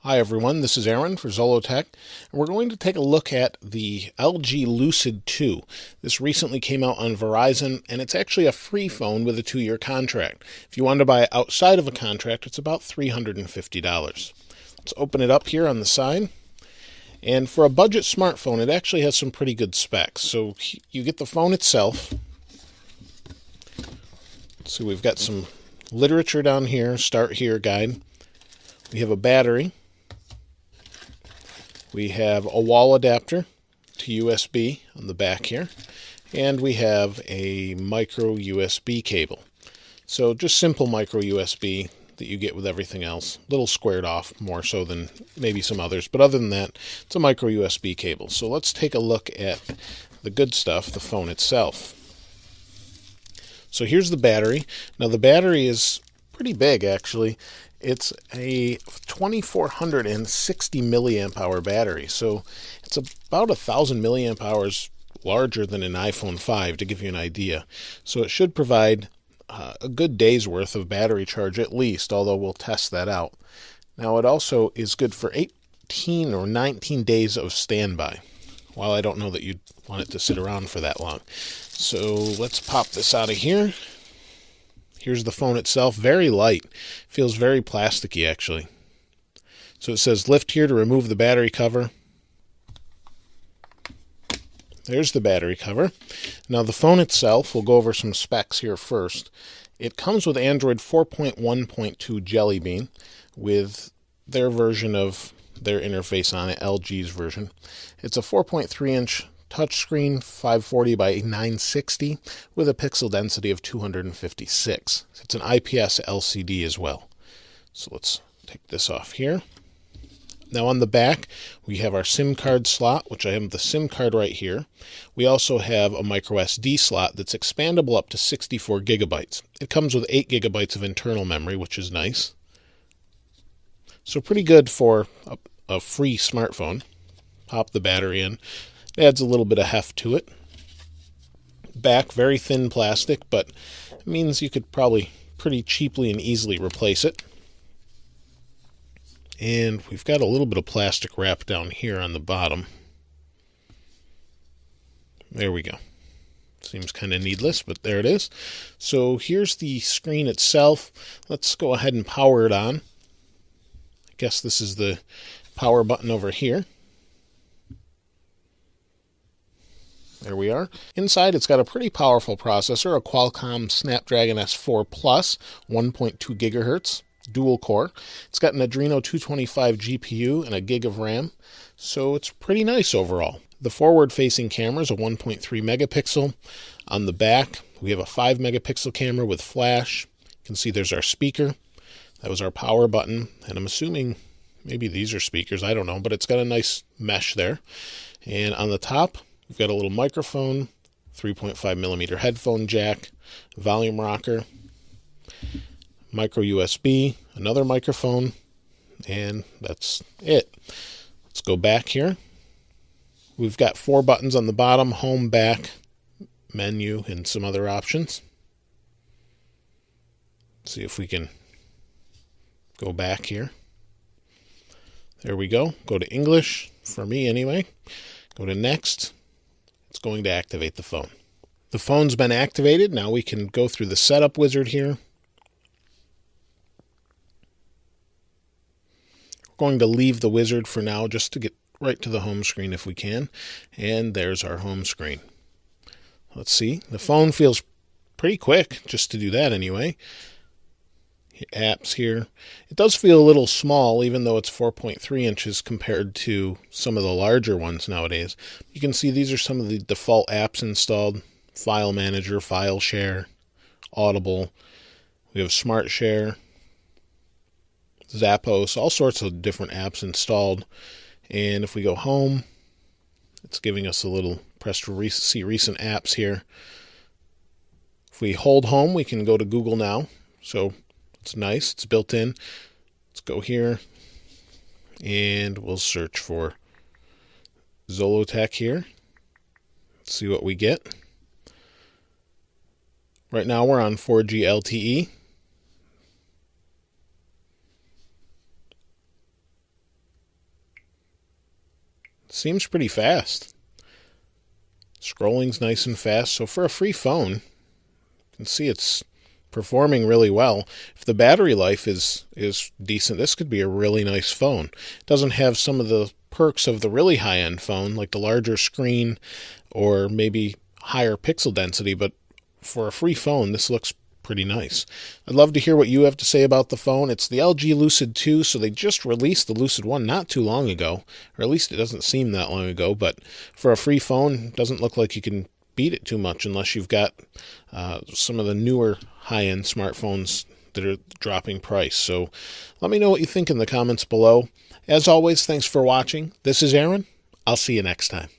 Hi everyone, this is Aaron for Zollotech, and we're going to take a look at the LG Lucid 2. This recently came out on Verizon, and it's actually a free phone with a 2-year contract. If you want to buy it outside of a contract, it's about $350. Let's open it up here on the side. And for a budget smartphone, it actually has some pretty good specs. So you get the phone itself. So we've got some literature down here, start here guide. We have a battery. We have a wall adapter to USB on the back here, and we have a micro USB cable. So just simple micro USB that you get with everything else. A little squared off, more so than maybe some others, but other than that, it's a micro USB cable. So let's take a look at the good stuff, the phone itself. So here's the battery. Now the battery is pretty big actually. It's a 2460 milliamp hour battery, so it's about 1,000 milliamp hours larger than an iPhone 5 to give you an idea. So it should provide a good day's worth of battery charge at least, although we'll test that out. Now it also is good for 18 or 19 days of standby. While I don't know that you'd want it to sit around for that long. So let's pop this out of here. Here's the phone itself, very light. Feels very plasticky actually. So it says lift here to remove the battery cover. There's the battery cover. Now the phone itself, we'll go over some specs here first. It comes with Android 4.1.2 Jelly Bean with their version of their interface on it, LG's version. It's a 4.3-inch touchscreen, 540 by 960 with a pixel density of 256. It's an IPS LCD as well. So let's take this off here. Now on the back, we have our SIM card slot, which I have the SIM card right here. We also have a micro SD slot that's expandable up to 64 gigabytes. It comes with 8 gigabytes of internal memory, which is nice. So pretty good for a free smartphone. Pop the battery in. It adds a little bit of heft to it. Back, very thin plastic, but it means you could probably pretty cheaply and easily replace it. And we've got a little bit of plastic wrap down here on the bottom. There we go. Seems kind of needless, but there it is. So here's the screen itself. Let's go ahead and power it on. I guess this is the power button over here. There we are. Inside, it's got a pretty powerful processor, a Qualcomm Snapdragon S4 Plus, 1.2 gigahertz, dual core. It's got an Adreno 225 GPU and a gig of RAM, so it's pretty nice overall. The forward-facing camera is a 1.3 megapixel. On the back, we have a 5 megapixel camera with flash. You can see there's our speaker. That was our power button, and I'm assuming maybe these are speakers, I don't know, but it's got a nice mesh there. And on the top, we've got a little microphone, 3.5 millimeter headphone jack, volume rocker, micro USB, another microphone, and that's it. Let's go back here. We've got 4 buttons on the bottom, home, back, menu, and some other options. Let's see if we can go back here. There we go. Go to English, for me anyway. Go to next. It's going to activate the phone. The phone's been activated. Now we can go through the setup wizard here. We're going to leave the wizard for now just to get right to the home screen if we can. And there's our home screen. Let's see. The phone feels pretty quick just to do that anyway. Apps here. It does feel a little small even though it's 4.3 inches compared to some of the larger ones nowadays. You can see these are some of the default apps installed. File Manager, File Share, Audible. We have Smart Share, Zappos, all sorts of different apps installed. And if we go home, it's giving us a little press to see recent apps here. If we hold home, we can go to Google Now. So it's nice. It's built in. Let's go here and we'll search for Zollotech here. Let's see what we get. Right now we're on 4G LTE. Seems pretty fast. Scrolling's nice and fast. So for a free phone, you can see it's performing really well. If the battery life is decent, this could be a really nice phone. It doesn't have some of the perks of the really high-end phone, like the larger screen or maybe higher pixel density, but for a free phone, this looks pretty nice. I'd love to hear what you have to say about the phone. It's the LG Lucid 2, so they just released the Lucid 1 not too long ago, or at least it doesn't seem that long ago, but for a free phone, it doesn't look like you can beat it too much unless you've got some of the newer high-end smartphones that are dropping price. So let me know what you think in the comments below. As always, thanks for watching. This is Aaron. I'll see you next time.